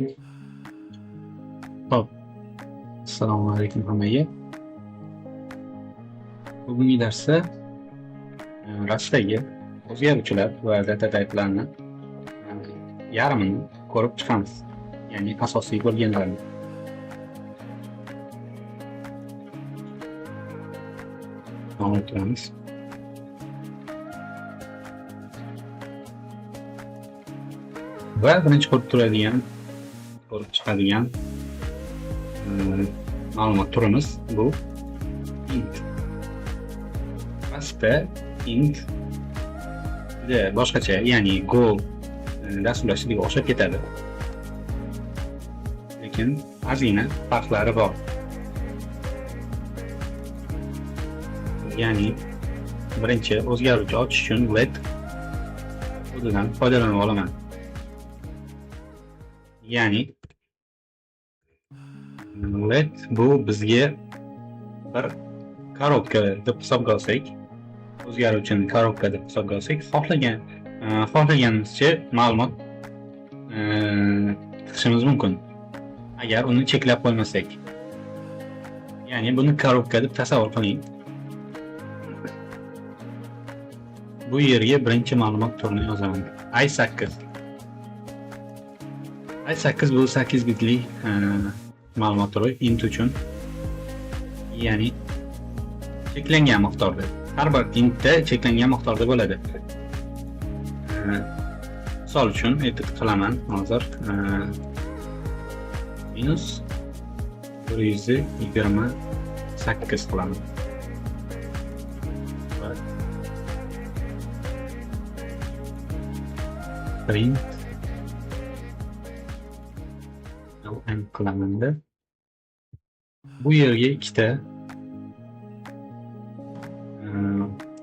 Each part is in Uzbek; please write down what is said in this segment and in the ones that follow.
Hop, assalomu alaykum hammaga. Bugungi darsda Rustdagi o'zgaruvchilar va data type'larni yarmini ko'rib chiqamiz. Ya'ni asosiy bo'lganlarini. Davom ettiramiz. Va birinchi ko'rib chiqadigan ma'lumot turimiz bu int. Rustda int boshqacha, ya'ni Go dasturlashiga o'xshab ketadi. Lekin ozgina farqlari bor. Ya'ni birinchi o'zgaruvchi ochish uchun let o'zidan foydalanib olaman. Ya'ni let bu bizga bir korobka deb hisobga olsak, o'zgaruvchini korobka deb hisobga olsak, xohlaganimizcha ma'lumot tiqishimiz mumkin. Agar uni cheklab qo'ymasak. Ya'ni buni korobka deb tasavvur qiling. Bu yerga birinchi ma'lumot turini yozaman. i8. i8 bu 8 bitli ma'lumot turi int uchun. Ya'ni cheklangan miqdorda. Har bir intda cheklangan miqdorda bo'ladi. Misol uchun edit qilaman hozir. Minus 128 qilaman. Print qilamanda bu yerga ikkita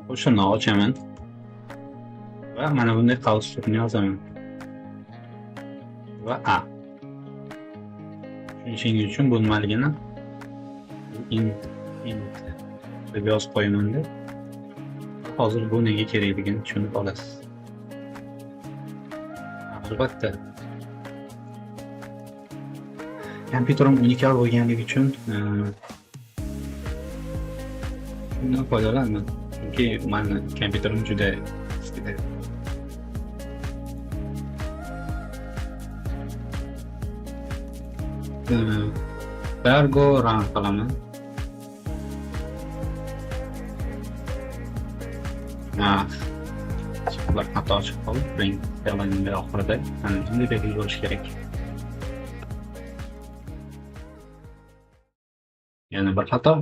qo'shimni ochaman va mana bunday qavs turini yozaman va a. Shuning uchun bu nimaligini int deb yozib qo'yaman-da. Hozir bu nega kerakligini tushunib olasiz. Albatta kompyuterim unikal bo'lganligi uchun shundan foydalanaman. Chunki meni kompyuterim juda eski. Go run qilaman. Ular xato chiqib qoldi. Print qilingan oxirida mana bunday belgi bo'lishi kerak. Yana bir xato.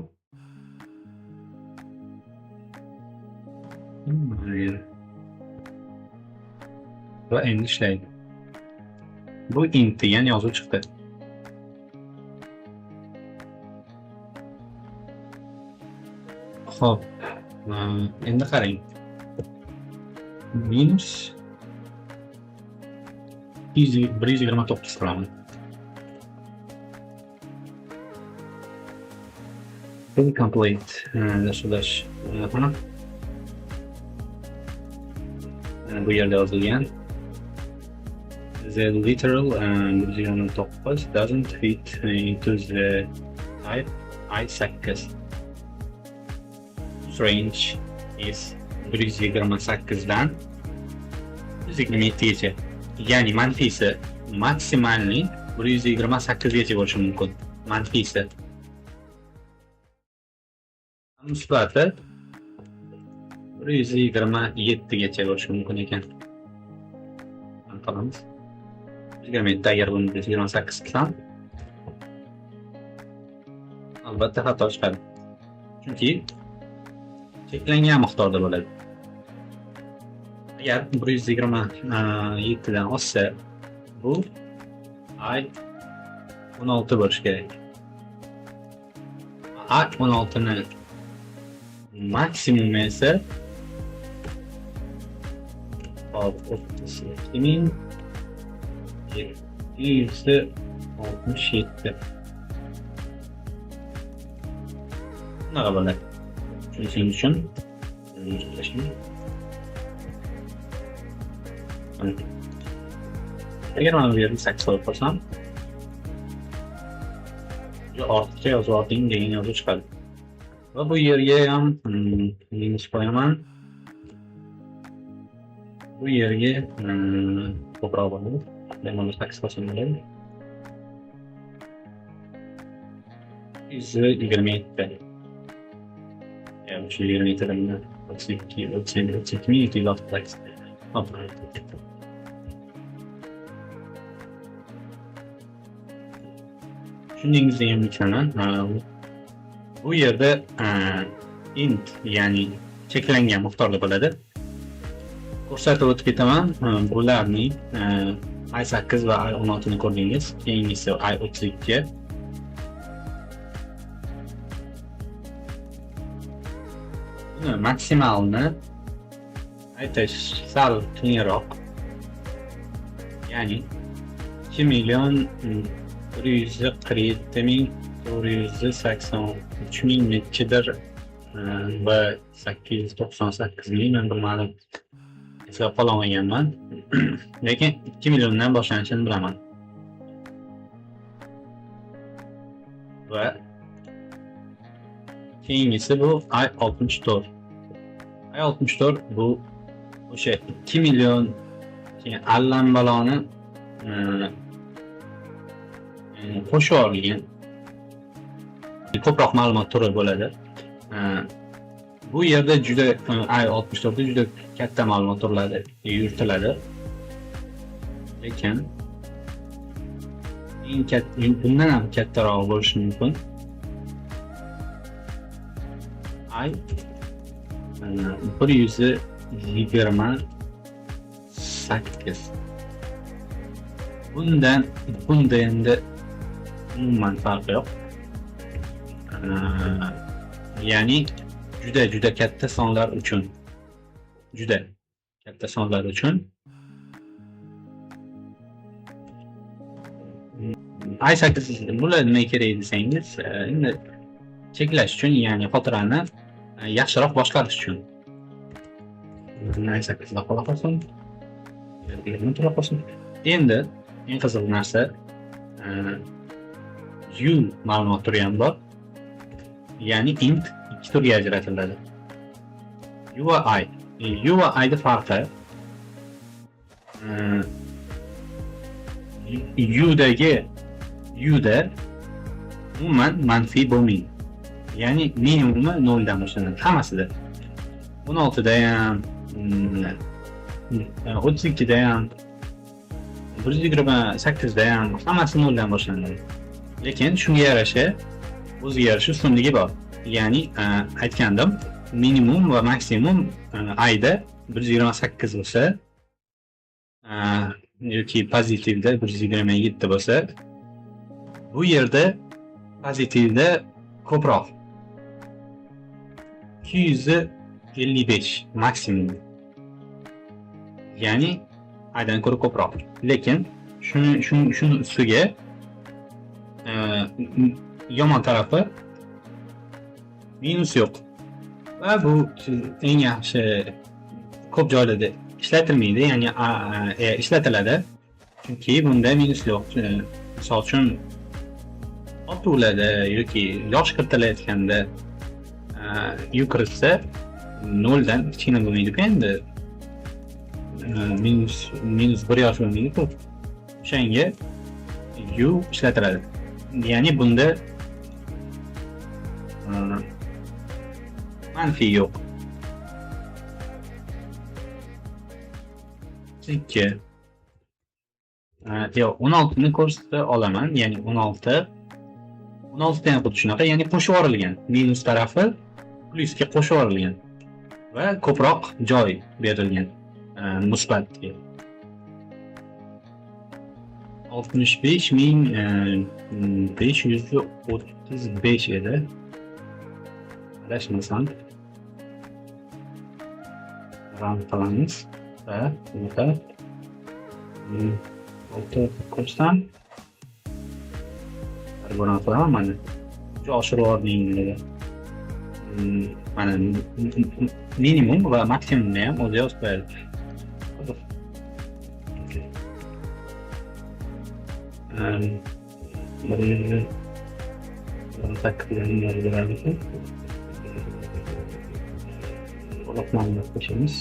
Va endi ishlaydi. Bu int degan yozuv chiqdi. Xo'p, endi qarang. Minus 129 qilaman. Incomplete dasturlash. Bu yerda yozilgan the literal 129 doesn't fit into the type i8. Range is 128 dan 127 gacha. Ya'ni manfiysi maksimalni 128 gacha bo'lishi mumkin. Manfiysi. Musbati 127 gacha bo'lishi mumkin ekan. Qilamiz. 27 agar buni 128 qilsam, albatta xato chiqadi. Chunki cheklangan miqdorda bo'ladi. Agar 127 dan oshsa, bu i16 bo'lishi kerak. i16 ni maksimum esa 32767. Bunaqa bo'ladi. Shuning uchun agar mana bu yerni 8 qo'yib qo'ysam, ortiqcha yozyapting degan yozuv chiqadi. Va bu yerga ham minus qo'yaman. Bu yerga ko'proq bo'ladi. Mana 8 qo'shim bo'ladi. 127. Yani şu 27'den 32 mi 268. Shuningizda ham aytaman, bu yerda int ya'ni cheklangan miqdorda bo'ladi. Ko'rsatib o'tib ketaman. Bularning i8 va i16 ni ko'rdingiz. Keyingisi i32. Maksimalni aytish sal qiyinroq. Ya'ni 2 million 147 ming 483 ming nechidir va 898 ming men bilmadim. Eslab qololmaganman. Lekin 2 milliondan boshlanishini bilaman. Va keyingisi bu i64. i64 bu o'sha 2 million keyin allambaloni qo'shib olgan ko'proq ma'lumot turi bo'ladi. Bu yerda juda i64 da juda katta ma'lumot turlari yuritiladi. Lekin eng katta bundan ham kattaroq bo'lishi mumkin. i128. Bunda endi umuman farqi yo'q. Ya'ni juda katta sonlar uchun i8 bular nima kerak desangiz, endi cheklash uchun, ya'ni xotirani yaxshiroq boshqarish uchun. i8 qo'la qolsin. Endi eng qiziq narsa u ma'lumot turi ham bor. Ya'ni int ikki turga ajratiladi. U va i. U va i da farqi u'da umuman manfiy bo'lmaydi. Ya'ni minimumi 0 dan boshlanadi hammasida. 16 da ham, 32 da ham, 128 da ham hammasi 0 dan boshlanadi. Lekin shunga yarasha o'ziga yarasha ustunligi bor. Ya'ni aytgandim, minimum va maksimum ayda 128 bo'lsa, yoki pozitivda 127 bo'lsa, bu yerda pozitivda ko'proq 255 maksimum. Ya'ni aydan ko'ra ko'proq. Lekin shuni ustiga yomon tarafi minus yo'q. Va bu eng yaxshi ko'p joylarda ishlatilmaydi, ya'ni ishlatiladi. Chunki bunda minus yo'q. Misol uchun otuvlarda yoki yosh kiritilayotganda u kiritsa 0 dan kichkina bo'lmaydi-ku endi. minus 1 yosh bo'lmaydi-ku. O'shanga u ishlatiladi. Ya'ni bunda manfiy yo'q. 2 yo'q, 16 ni ko'rsata olaman. Ya'ni 16 da ham xuddi shunaqa, ya'ni qo'shib yuborilgan. Minus tarafi plusga qo'shib yuborilgan va ko'proq joy berilgan musbatga. 65.535 edi. Adashmasam. Ram qilamiz va bunga 6 qo'shsam buni qilaman mana. Oshirib yubordim dedi. Mana minimum va maksimumni ham o'zi yozib berdi. 8'dan beradi. To'liq ma'lumot qo'shamiz.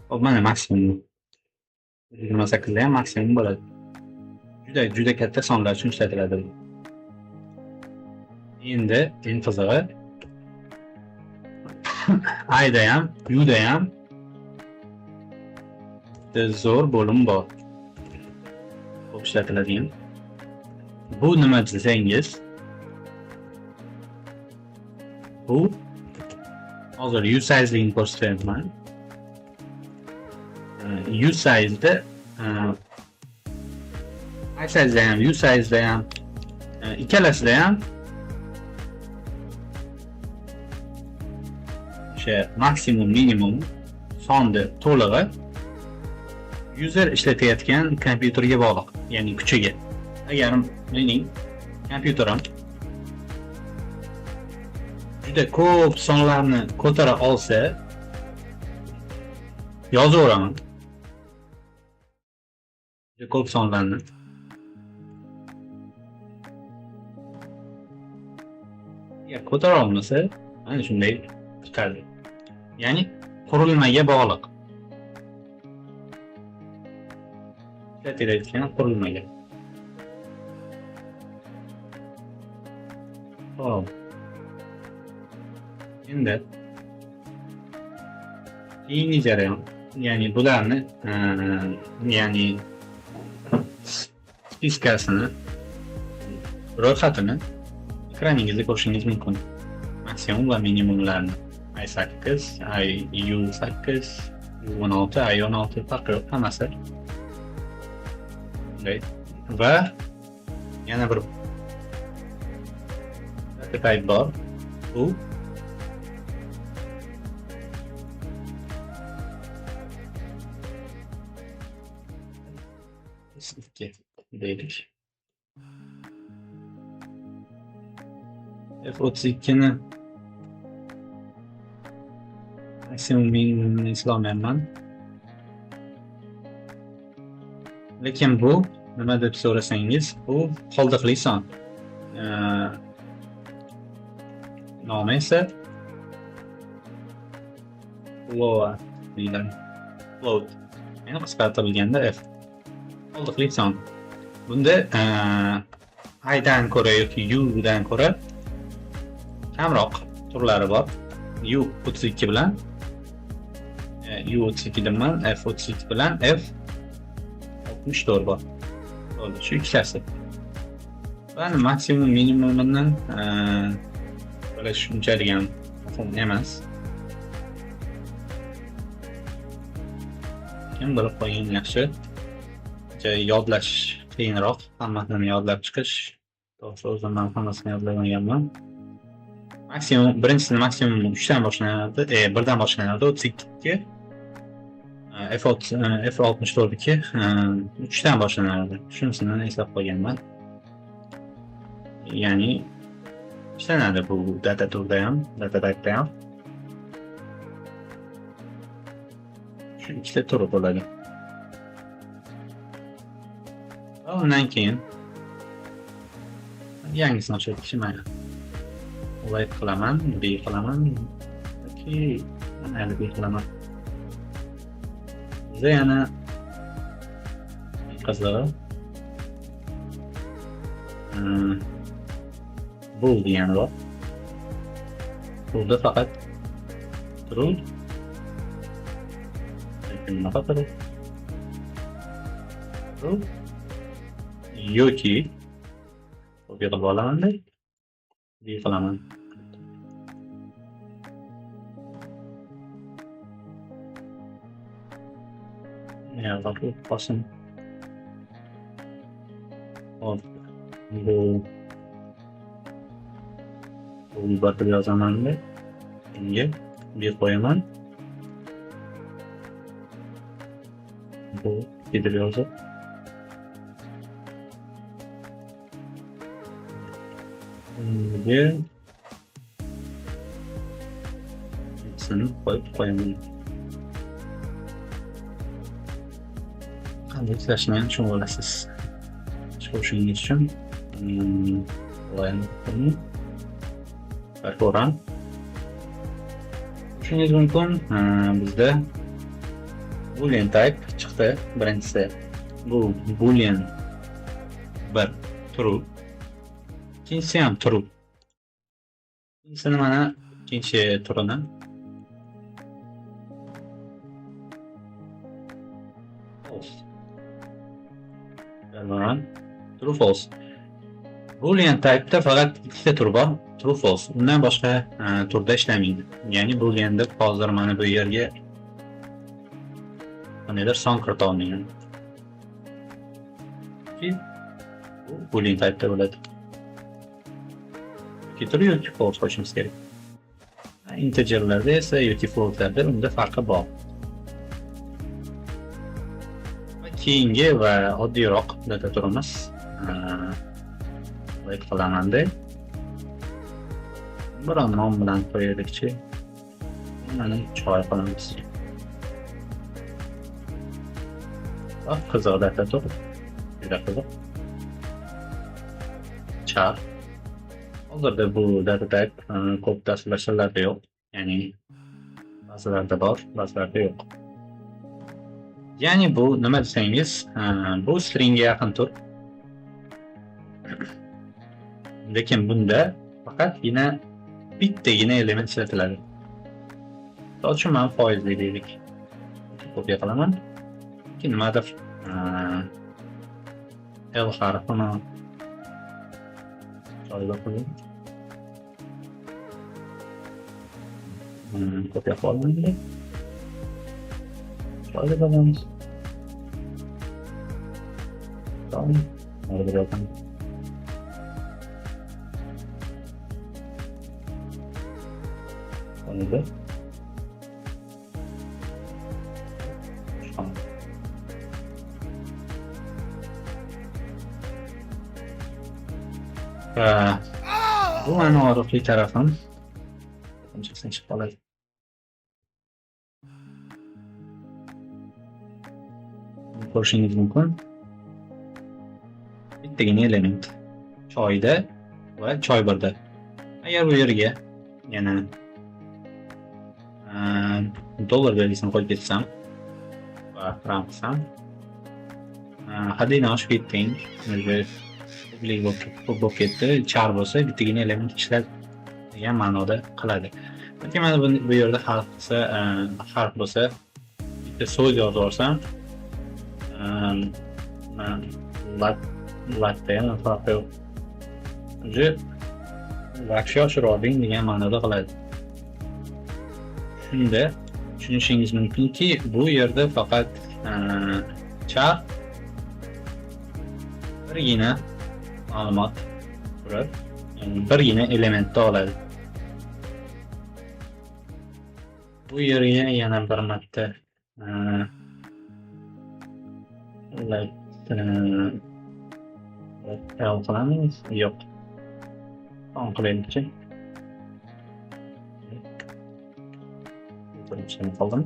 Hop, mana maksimum. 28 da ham maksimum bo'ladi. Juda katta sonlar uchun ishlatiladi. Endi eng qizig'i I da ham, U da ham zo'r bo'lim bor. Ko'p ishlatiladigan. Bu nima desangiz, bu hozir U sizeligini ko'rsatyapman. U size'da I size'da ham, U size'da ham ikkalasida ham o'sha maksimum minimum sonni to'lig'i user ishlatayotgan kompyuterga bog'liq, ya'ni kuchiga. Agar mening kompyuterim juda ko'p sonlarni ko'tara olsa, yozaveraman. Juda ko'p sonlarni. Agar ko'tara olmasa, mana shunday chiqadi. Ya'ni qurilmaga bog'liq. Ishlatayotgan qurilmaga. Hop. Endi keyingi jarayon, ya'ni bularni ya'ni spiskasini, ro'yxatini ekraningizda ko'rishingiz mumkin. Maksimum va minimumlarni. i8, u8, u16, i16 farqi yo'q, hammasi. Va yana bir type bor. Bu deylik. F32 ni maksimum minimumni eslolmayapman. Lekin bu nima deb so'rasangiz, bu qoldiqli son. Nomi esa float deyiladi. Float. Ya'ni qisqartirilganda F. Qoldiqli son. Bunda I dan ko'ra yoki U dan ko'ra kamroq turlari bor. U32 bilan U32 deman, F32 bilan F64 bor. Shu ikkitasi. Va maksimum minimumini bilish unchalik ham muhim emas. Kim bilib qo'ygan yaxshi. Yodlash qiyinroq, hammasini yodlab chiqish. To'g'ri, o'zim ham hammasini yodlab olganman. Maksimum birinchisini maksimum 3 dan boshlanadi, 1 dan boshlanadi, 32 F64 3 dan boshlanadi. Shunisini eslab qo'yganman. Ya'ni ishlanadi bu data turda ham, data type'da ham. Shu ikkita turi bo'ladi. Undan keyin yangisini ochib mayli. Olay qilaman, B qilaman yoki mana B qilaman. Biza yana qizig'i bu degani bor. Burada faqat true nima qiladi? True yoki bu yerga olaman-da, B qilaman. Ya bakın basın. Bu batı yazamanlı. Şimdi bir koyaman. Bu gidiliyorsa. Şimdi hepsini koyaman. Qanday ishlashini ham tushunib olasiz. ko'rishingiz uchun ko'ran ko'rishingiz mumkin. Bizda boolean type chiqdi. Birinchisi bu boolean 1 true. İkincisi ham true. İkincisini mana ikkinchi turini false. True false. Boolean type'da faqat ikkita tur bor. True false. Undan boshqa turda ishlamaydi. Ya'ni boolean deb hozir mana bu yerga qandaydir son kirita olmayman. Bu boolean type'da bo'ladi. True yoki false qo'shishimiz kerak. Integerlarda esa yoki floatlarda unda farqi bor. Keyingi va oddiyroq data turimiz wait qilaman-da. Biron nom bilan qo'yaylikchi. Mana choy qilamiz. Qiziq data tur. Juda qiziq. Char. Hozirda bu data type ko'p dasturlashlarda yo'q. Ya'ni ba'zilarda bor, ba'zilarda yo'q. Ya'ni bu nima desangiz, bu stringga yaqin tur. Lekin bunda faqatgina bittagina element ishlatiladi. Misol uchun men foizli deylik. Kopiya qilaman. Keyin nimadir L harfini joyiga qo'ying. Kopiya qilmaydi. Joyiga qo'yamiz. Tamam. Orada yo'qmi? Endi bu ano'riqli tarafim qanchasiga chiqib qoladi. Ko'rishingiz mumkin. Bittagina element choyda va choy birda. Agar bu yerga yana dollar belgisini qo'yib ketsam va ram qilsam, hadini oshib ketding, bo'lib ketdi, char bo'lsa bittagina element ishlab degan ma'noda qiladi. Lekin mana bu yerda harf bo'lsa bitta so'z yozib olsam, latte ham farqi yo'q. Vaqtni oshirib olding degan ma'noda qiladi. Shunda tushunishingiz mumkinki, bu yerda faqat char birgina ma'lumot turib, birgina elementni oladi. Bu yerga yana bir marta qilamiz. Yo'q. On qilaylikchi. Qoldim.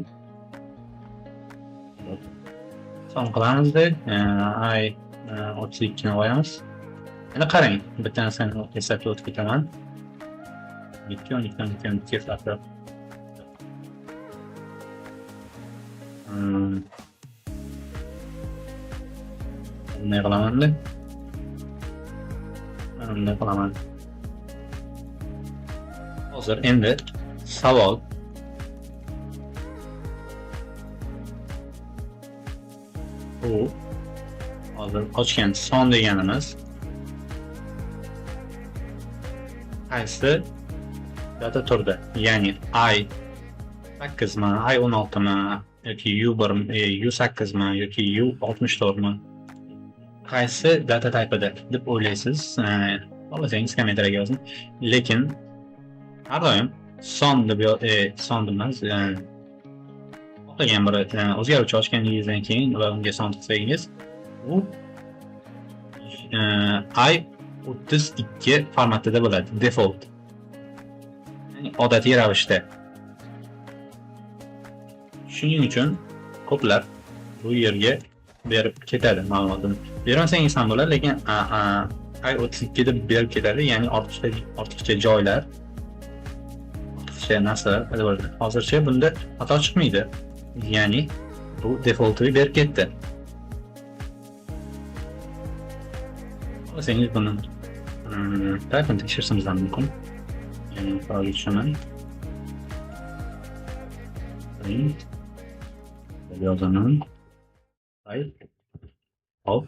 Son qilamizda ay 32 ni qo'yamiz. Endi qarang, bitta narsani eslatib o'tib ketaman. 12 farqi. Bunday qilaman-da. Bunday qilaman. Hozir endi savol bu hozir ochgan son deganimiz qaysi data turda? Ya'ni i 8 mi, i 16 mi yoki u1 u8 mi yoki u64 mi? Qaysi data type'ida deb o'ylaysiz? Xohlasangiz kommentariyga yozing. Lekin har doim son deb son emas, xohlagan bir o'zgaruvchi ochganingizdan keyin va unga son qilsangiz, u i32 formatida bo'ladi, default. Ya'ni odatiy ravishda. Shuning uchun ko'plar bu yerga berib ketadi ma'lumotini. Bermasangiz ham bo'ladi, lekin i32 deb berib ketadi, ya'ni ortiqcha joylar, ortiqcha narsalar paydo bo'ladi. Hozircha bunda xato chiqmaydi. Ya'ni bu defaultli berib ketdi. Xohlasangiz buni typini tekshirsangiz ham mumkin. Ya'ni faolga tushaman. Yozaman. Type. Hop.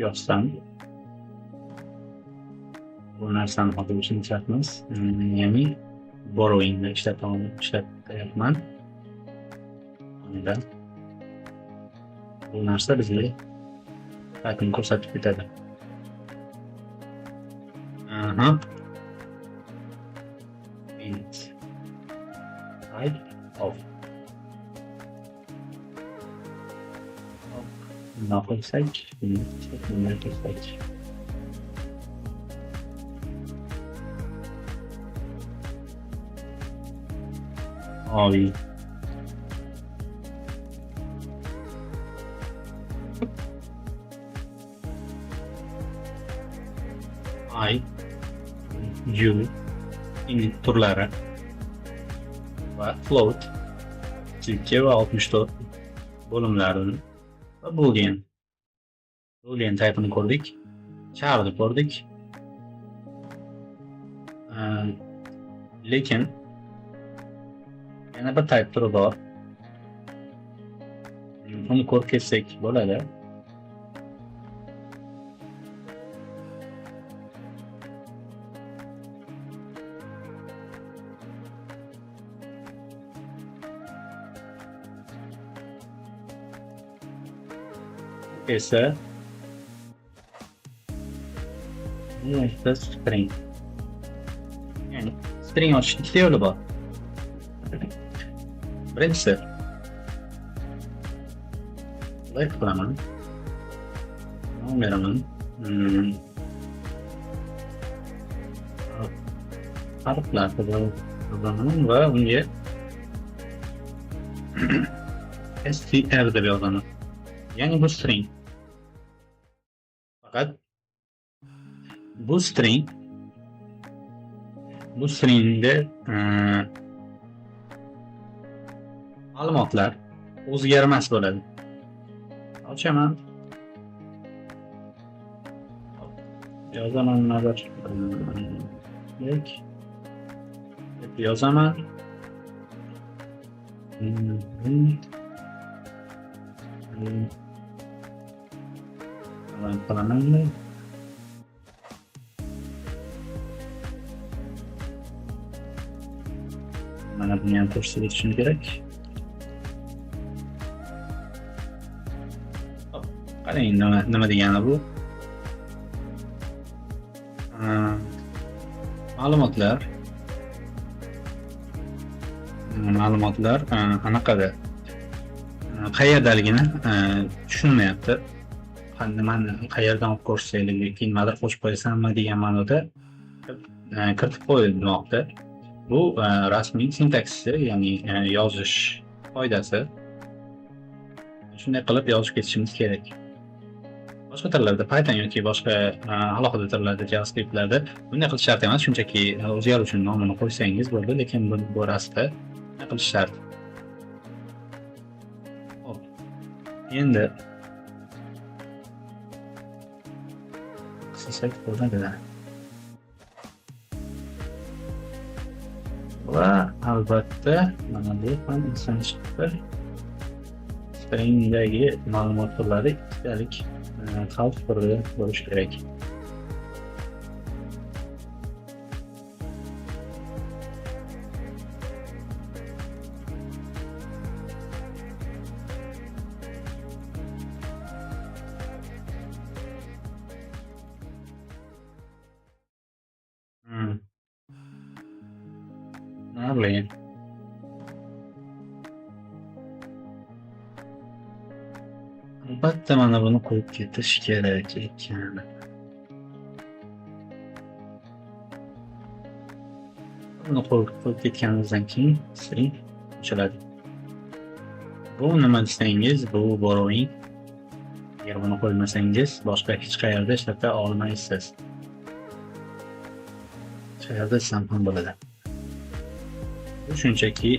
Yozsam. Bu narsani hozir ishlatamiz. Ya'ni borrowingni ishlatyapman. Bu narsa bizga typini ko'rsatib ketadi. Type of. Now qilsak, oy. I, U, int turlari va float, chekka va 64 bo'limlarini va boolean typeini ko'rdik, charni ko'rdik. Lekin yana bir type turi bor. Uni ko'rib ketsak bo'ladi. Esa bu string. Yani string ochish ikkita yo'li bor. Birinchisi like qilaman, nom beraman, harflarni yozaman va unga str deb yozaman. Ya'ni bu string. Faqat bu stringda ma'lumotlar o'zgarmas bo'ladi. Ochaman. Yozaman nazar. Yozaman. Qilaman. Mana buni ham ko'rsatib o'tishim kerak. Qarang, nima degani bu? Ma'lumotlar anaqada qayerdaligini tushunmayapti. Nimani qayerdan olib ko'rsaylik, keyin nimadir qo'shib qo'yasanmi degan ma'noda kiritib qo'yilmoqda. Bu rasmiy sintaksisi, ya'ni yozish qoidasi. Shunday qilib yozib ketishimiz kerak. Boshqa tillarda, Python yoki boshqa alohida tillarda, JavaScriptlarda bunday qilish shart emas, shunchaki o'zgaruvchi nomini qo'ysangiz bo'ldi, lekin bu borasida bunday qilish shart. Hop. Endi qilsak bo'ladi. Va albatta mana bu ham inson chiqdi. Stringdagi ma'lumot turlari ikkitalik xalq turida bo'lishi kerak. Lovely. Albatta mana buni qo'yib ketish kerak ekan. Buni qo'yib ketganimizdan keyin string ochiladi. Bu nima desangiz, bu borrowing Agar buni qo'ymasangiz, boshqa hech qayerda ishlata olmaysiz. Hech qayerda ishlab ham bo'ladi. Bu shunchaki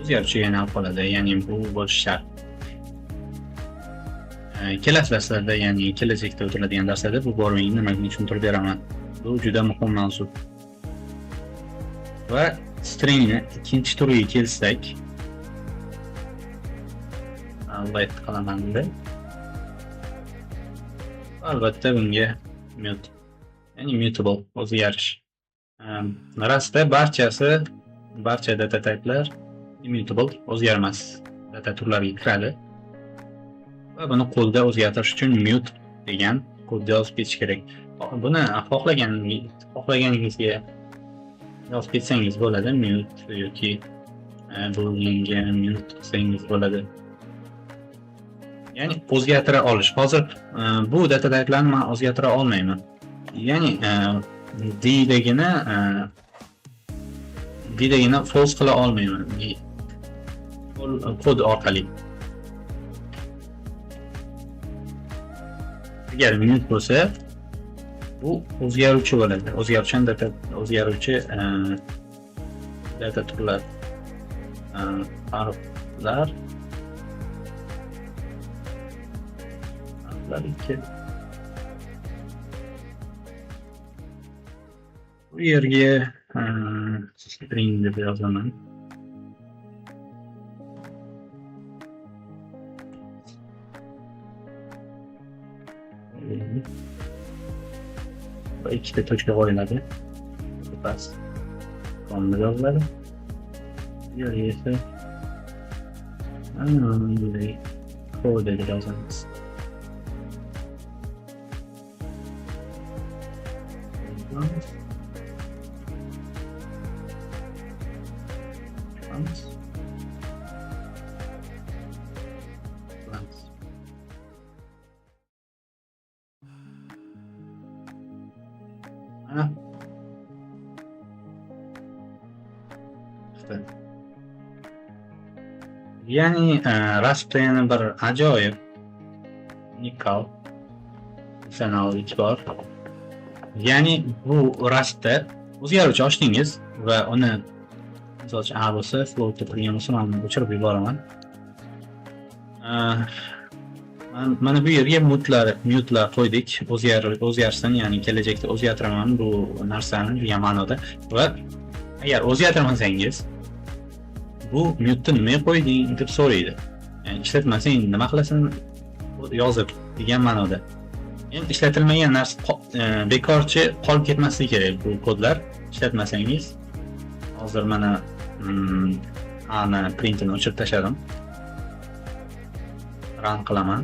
o'zgaruvchi yana qoladi, ya'ni bu bo'lishi shart. Kelasi darslarda, ya'ni kelajakda o'tiladigan darslarda bu bormangni nimaligini tushuntirib beraman. Bu juda muhim mavzu. Va stringni ikkinchi turiga kelsak, write qilaman deb. Albatta bunga mute, ya'ni mutable o'zgarish. Rastda barcha data type'lar immutable o'zgarmas data turlariga kiradi. Va buni qo'lda o'zgartirish uchun mute degan kodni yozib ketish kerak. Buni xohlaganingizga yozib ketsangiz bo'ladi, mute yoki boolean'ga mute qilsangiz bo'ladi. Ya'ni o'zgartira olish. Hozir bu data type'larni men o'zgartira olmayman. Ya'ni degina false qila olmayman kod orqali. Agar mute bo'lsa, bu o'zgaruvchi bo'ladi. O'zgaruvchi data turlar, harflar bu yerga string deb yozaman. Va ikkita tochka qo'yiladi. Past komda yoziladi. Bu yerga esa kod deb yozamiz. Ya'ni Rustda yana bir ajoyib unikal funksionallik bor. Ya'ni bu Rustda o'zgaruvchi ochdingiz va uni misol uchun A bo'lsa, float turgan bo'lsa, men o'chirib yuboraman. Mana bu yerga mute'lar qo'ydik, o'zgarsin, ya'ni kelajakda o'zgartiraman bu narsani degan ma'noda. Va agar o'zgartirmasangiz, bu mute'ni nimaga qo'yding deb so'raydi. Ya'ni ishlatmasang nima qilasan yozib degan ma'noda. Endi ishlatilmagan narsa bekorchi qolib ketmasligi kerak bu kodlar. Ishlatmasangiz, hozir mana ana printini o'chirib tashladim. Run qilaman.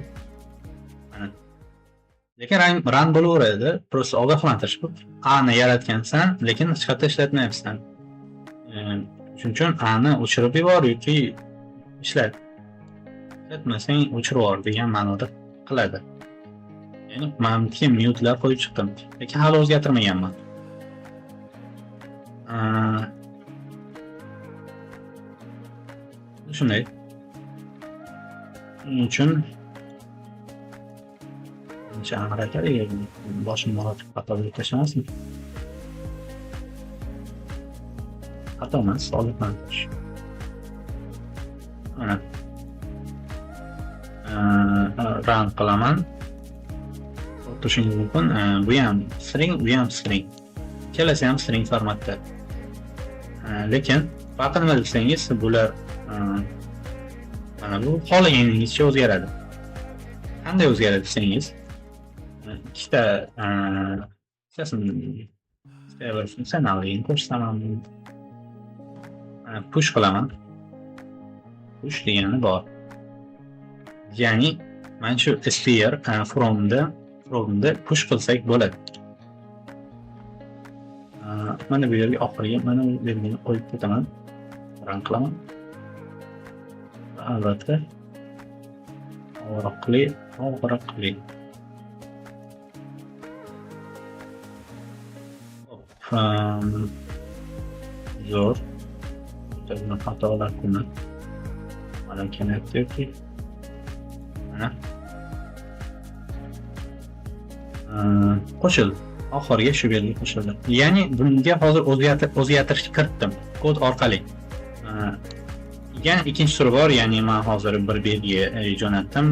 Lekin run bo'laveradi, prosta ogohlantirish bu. A ni yaratgansan, lekin hech qayerda ishlatmayapsan. Shuning uchun A ni o'chirib yubor yoki ishlat. Ishlatmasang o'chirib yubor degan ma'noda qiladi. Ya'ni men kim mute'lar qo'yib chiqdim, lekin hali o'zgartirmaganman. Shunday. Shuning uchun harakatga boshimni olib xato bo'lib tashlamasmi? Xato emas, ogohlantirish. Mana run qilaman. O'tishingiz mumkin. Bu ham string. Kelasi ham string formatda. Lekin farqi nima desangiz, bular mana bu xohlaganingizcha o'zgaradi. Qanday o'zgaradi desangiz, ikkita funksiyalligini ko'rsataman. Push qilaman. Push degani bor. Ya'ni mana shu str fromda push qilsak bo'ladi. Mana bu yerga oxiriga mana bu belgini qo'yib ketaman. Run qilaman. Albatta og'riqli. Zo'r. Buni xatolar kuni. Mana connectivity. Mana. Qo'shildi. Oxiriga shu belgi qo'shildi. Ya'ni bunga hozir o'zgartirish kiritdim kod orqali. Yana ikkinchi tur bor, ya'ni men hozir bir belgi jo'natdim.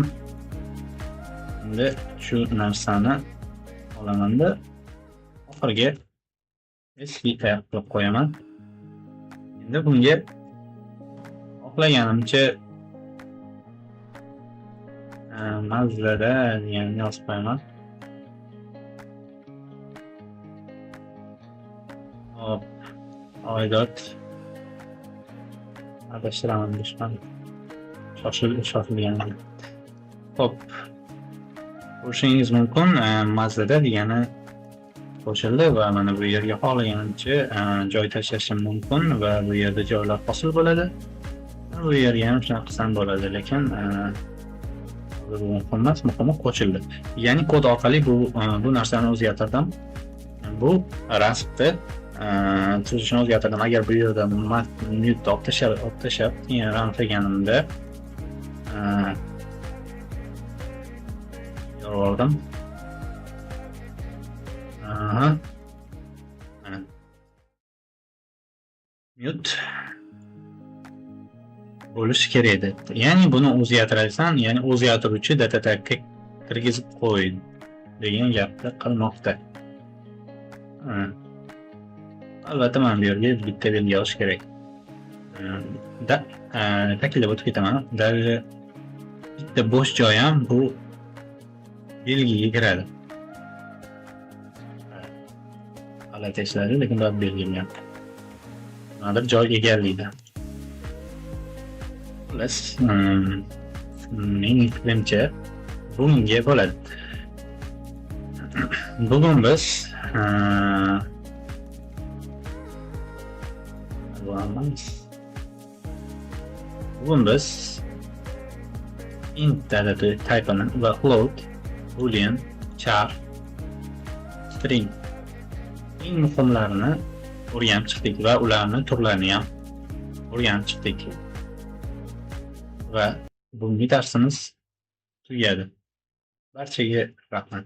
Endi shu narsani olaman-da oxiriga SPF qilib qo'yaman. Endi bunga xohlaganimcha Mazda deganni yozib qo'yaman. Hop, oydot adashiraman dushman. Shoshilgan. Hop. Ko'rishingiz mumkin, Mazda degani qo'shildi va mana bu yerga xohlaganimcha joy tashlashim mumkin va bu yerda joylar hosil bo'ladi. Bu yerga ham shunaqa qilsam bo'ladi, lekin bu muhim emas, muhimi qo'shildi. Ya'ni kod orqali bu narsani o'zgartirdim. Bu rasmni tuzishni o'zgartirdim. Agar bu yerda mute olib tashlab, keyin run qilganimda yorib oldim. Mute bo'lishi kerak edi. Ya'ni buni o'zgartirasan, ya'ni o'zgartiruvchi data tagga kirgizib qo'y degan gapni qilmoqda. Albatta men bu yerga bitta belgi yozish kerak. Taklif o'tib ketaman. Даже bitta bo'sh joy ham bu belgiga kiradi. G'alati ishladi, lekin bu belgilangan. Nimadir joy egallaydi. Xullas, mening fikrimcha bunga bo'ladi. Bugun biz int data type'ini va float, boolean, char, string eng muhimlarini o'rganib chiqdik va ularni turlarini ham o'rganib chiqdik. Va bugungi darsimiz tugadi. Barchaga rahmat.